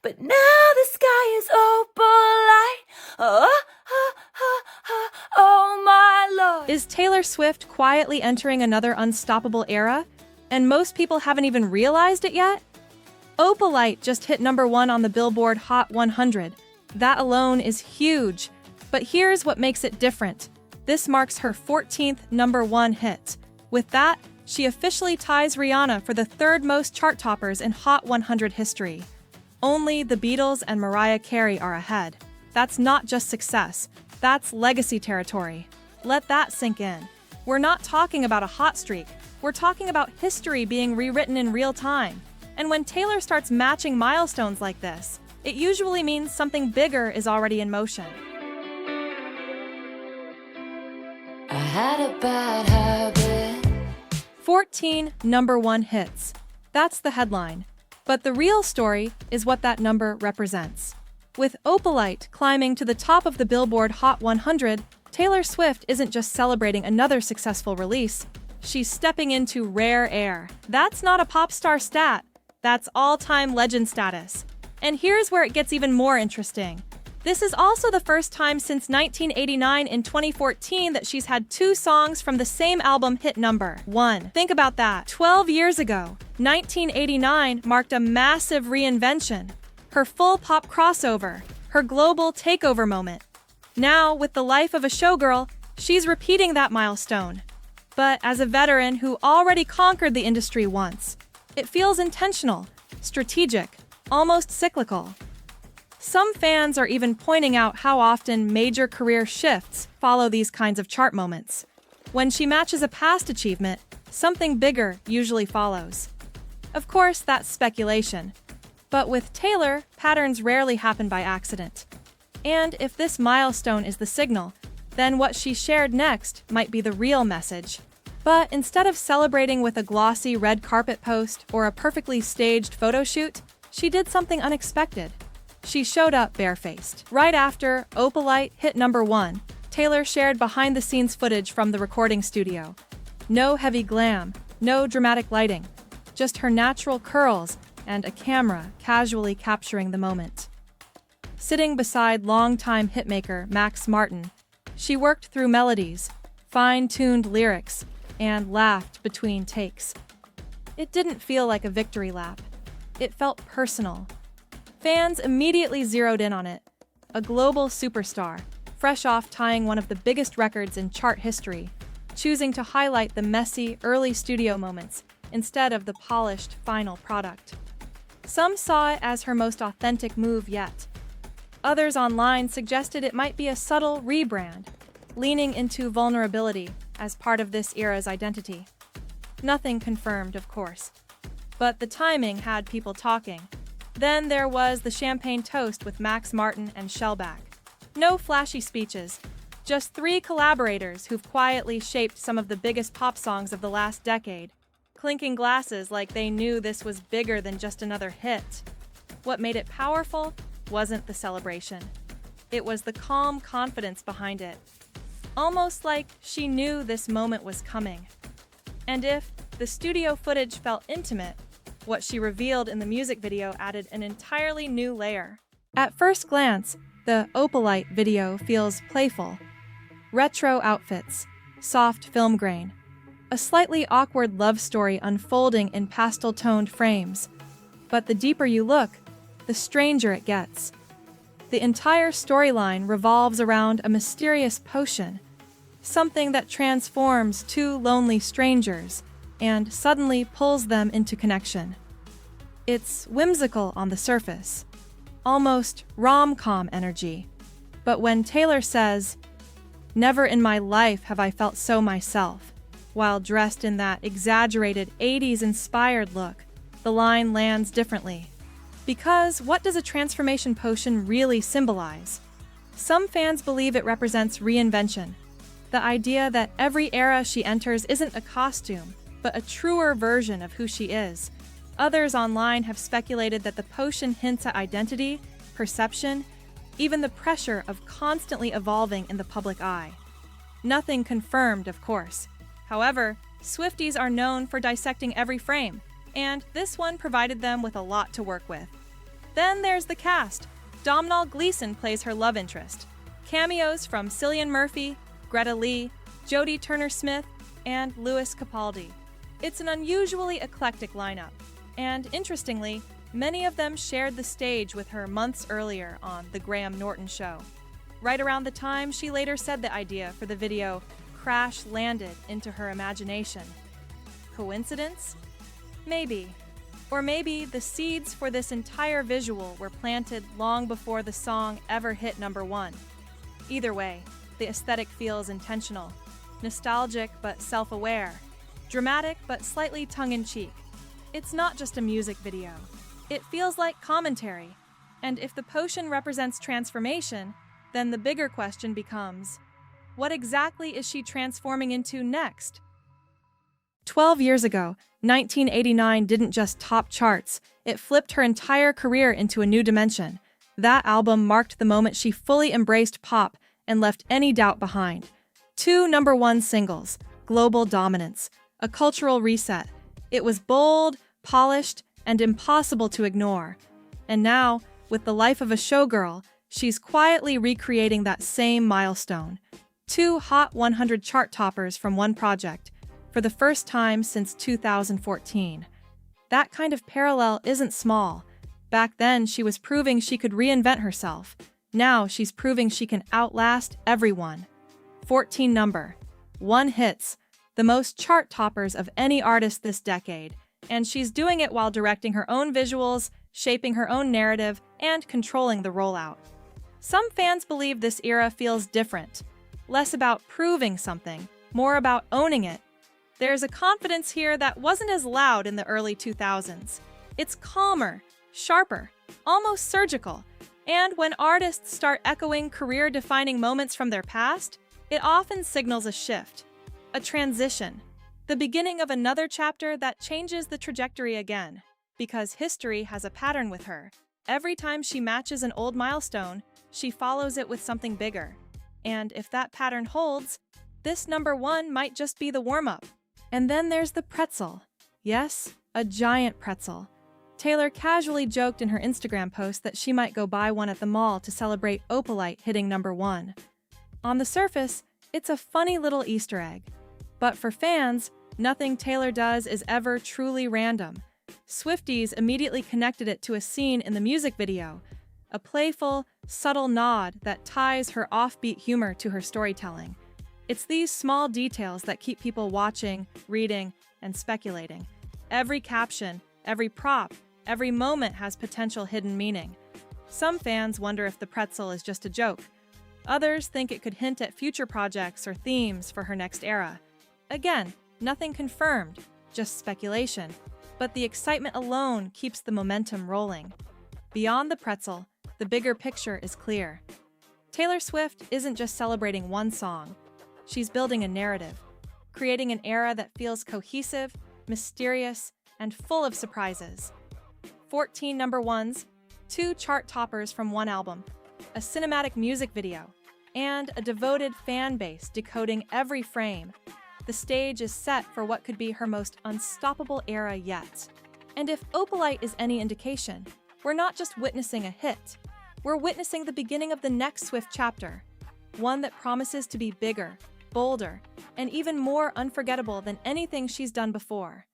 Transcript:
but now the sky is opalite. Oh, oh, oh, oh, oh my Lord. Is Taylor Swift quietly entering another unstoppable era? And most people haven't even realized it yet? Opalite just hit #1 on the Billboard Hot 100. That alone is huge. But here's what makes it different. This marks her 14th #1 hit. With that, she officially ties Rihanna for the third most chart toppers in Hot 100 history. Only the Beatles and Mariah Carey are ahead. That's not just success, that's legacy territory. Let that sink in. We're not talking about a hot streak, we're talking about history being rewritten in real time. And when Taylor starts matching milestones like this, it usually means something bigger is already in motion. I had a bad habit. 14 #1 hits. That's the headline. But the real story is what that number represents. With Opalite climbing to the top of the Billboard Hot 100, Taylor Swift isn't just celebrating another successful release, she's stepping into rare air. That's not a pop star stat, that's all-time legend status. And here's where it gets even more interesting. This is also the first time since 1989 and 2014 that she's had two songs from the same album hit #1. Think about that. 12 years ago, 1989 marked a massive reinvention. Her full pop crossover, her global takeover moment. Now, with the life of a showgirl, she's repeating that milestone. But as a veteran who already conquered the industry once, it feels intentional, strategic, almost cyclical. Some fans are even pointing out how often major career shifts follow these kinds of chart moments. When she matches a past achievement, something bigger usually follows. Of course, that's speculation. But with Taylor, patterns rarely happen by accident. And if this milestone is the signal, then what she shared next might be the real message. But instead of celebrating with a glossy red carpet post or a perfectly staged photo shoot, she did something unexpected. She showed up barefaced. Right after Opalite hit #1, Taylor shared behind-the-scenes footage from the recording studio. No heavy glam, no dramatic lighting, just her natural curls and a camera casually capturing the moment. Sitting beside longtime hitmaker Max Martin, she worked through melodies, fine-tuned lyrics, and laughed between takes. It didn't feel like a victory lap. It felt personal. Fans immediately zeroed in on it. A global superstar, fresh off tying one of the biggest records in chart history, choosing to highlight the messy, early studio moments instead of the polished, final product. Some saw it as her most authentic move yet. Others online suggested it might be a subtle rebrand, leaning into vulnerability as part of this era's identity. Nothing confirmed, of course. But the timing had people talking. Then there was the champagne toast with Max Martin and Shellback. No flashy speeches, just three collaborators who've quietly shaped some of the biggest pop songs of the last decade, clinking glasses like they knew this was bigger than just another hit. What made it powerful wasn't the celebration. It was the calm confidence behind it. Almost like she knew this moment was coming. And if the studio footage felt intimate, what she revealed in the music video added an entirely new layer. At first glance, the Opalite video feels playful. Retro outfits, soft film grain, a slightly awkward love story unfolding in pastel-toned frames. But the deeper you look, the stranger it gets. The entire storyline revolves around a mysterious potion, something that transforms two lonely strangers and suddenly pulls them into connection. It's whimsical on the surface, almost rom-com energy. But when Taylor says, "Never in my life have I felt so myself," while dressed in that exaggerated 80s-inspired look, the line lands differently. Because what does a transformation potion really symbolize? Some fans believe it represents reinvention, the idea that every era she enters isn't a costume, but a truer version of who she is. Others online have speculated that the potion hints at identity, perception, even the pressure of constantly evolving in the public eye. Nothing confirmed, of course. However, Swifties are known for dissecting every frame, and this one provided them with a lot to work with. Then there's the cast. Domhnall Gleeson plays her love interest. Cameos from Cillian Murphy, Greta Lee, Jodie Turner-Smith, and Lewis Capaldi. It's an unusually eclectic lineup, and interestingly, many of them shared the stage with her months earlier on The Graham Norton Show. Right around the time she later said the idea for the video crash landed into her imagination. Coincidence? Maybe. Or maybe the seeds for this entire visual were planted long before the song ever hit #1. Either way, the aesthetic feels intentional, nostalgic but self-aware, dramatic but slightly tongue-in-cheek. It's not just a music video. It feels like commentary. And if the potion represents transformation, then the bigger question becomes, what exactly is she transforming into next? 12 years ago, 1989 didn't just top charts, it flipped her entire career into a new dimension. That album marked the moment she fully embraced pop and left any doubt behind. 2 #1 singles, global dominance, a cultural reset. It was bold, polished, and impossible to ignore. And now, with the life of a showgirl, she's quietly recreating that same milestone. 2 Hot 100 chart toppers from one project, for the first time since 2014. That kind of parallel isn't small. Back then, she was proving she could reinvent herself. Now she's proving she can outlast everyone. 14 1 hits, the most chart toppers of any artist this decade, and she's doing it while directing her own visuals, shaping her own narrative, and controlling the rollout. Some fans believe this era feels different, less about proving something, more about owning it. There's a confidence here that wasn't as loud in the early 2000s. It's calmer, sharper, almost surgical, and when artists start echoing career-defining moments from their past, it often signals a shift, a transition, the beginning of another chapter that changes the trajectory again. Because history has a pattern with her. Every time she matches an old milestone, she follows it with something bigger. And if that pattern holds, this #1 might just be the warm-up. And then there's the pretzel. Yes, a giant pretzel. Taylor casually joked in her Instagram post that she might go buy one at the mall to celebrate Opalite hitting #1. On the surface, it's a funny little Easter egg. But for fans, nothing Taylor does is ever truly random. Swifties immediately connected it to a scene in the music video, a playful, subtle nod that ties her offbeat humor to her storytelling. It's these small details that keep people watching, reading, and speculating. Every caption, every prop, every moment has potential hidden meaning. Some fans wonder if the pretzel is just a joke. Others think it could hint at future projects or themes for her next era. Again, nothing confirmed, just speculation. But the excitement alone keeps the momentum rolling. Beyond the pretzel, the bigger picture is clear. Taylor Swift isn't just celebrating one song. She's building a narrative, creating an era that feels cohesive, mysterious, and full of surprises. 14 #1s, 2 chart toppers from one album, a cinematic music video, and a devoted fan base decoding every frame. The stage is set for what could be her most unstoppable era yet. And if Opalite is any indication, we're not just witnessing a hit. We're witnessing the beginning of the next Swift chapter, one that promises to be bigger, bolder, and even more unforgettable than anything she's done before.